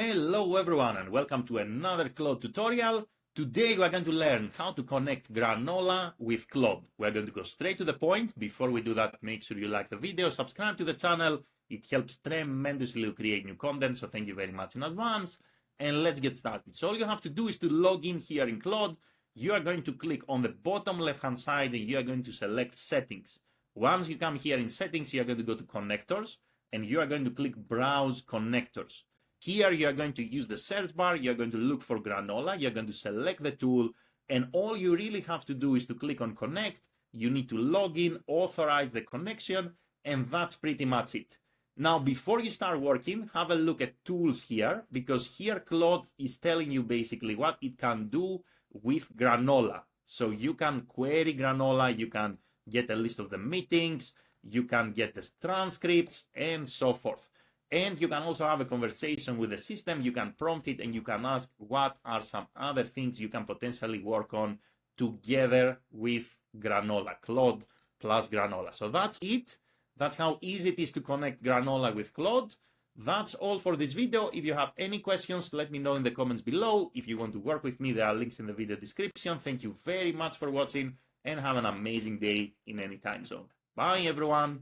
Hello everyone and welcome to another Claude tutorial. Today we are going to learn how to connect Granola with Claude. We are going to go straight to the point. Before we do that, make sure you like the video, subscribe to the channel. It helps tremendously to create new content, so thank you very much in advance. And let's get started. So all you have to do is to log in here in Claude. You are going to click on the bottom left hand side and you are going to select settings. Once you come here in settings, you are going to go to connectors and you are going to click browse connectors. Here you are going to use the search bar, you're going to look for Granola, you're going to select the tool, and all you really have to do is to click on connect. You need to log in, authorize the connection, and that's pretty much it. Now, before you start working, have a look at tools here, because here Claude is telling you basically what it can do with Granola. So you can query Granola, you can get a list of the meetings, you can get the transcripts, and so forth. And you can also have a conversation with the system. You can prompt it and you can ask what are some other things you can potentially work on together with Granola, Claude plus Granola. So that's it. That's how easy it is to connect Granola with Claude. That's all for this video. If you have any questions, let me know in the comments below. If you want to work with me, there are links in the video description. Thank you very much for watching and have an amazing day in any time zone. Bye everyone.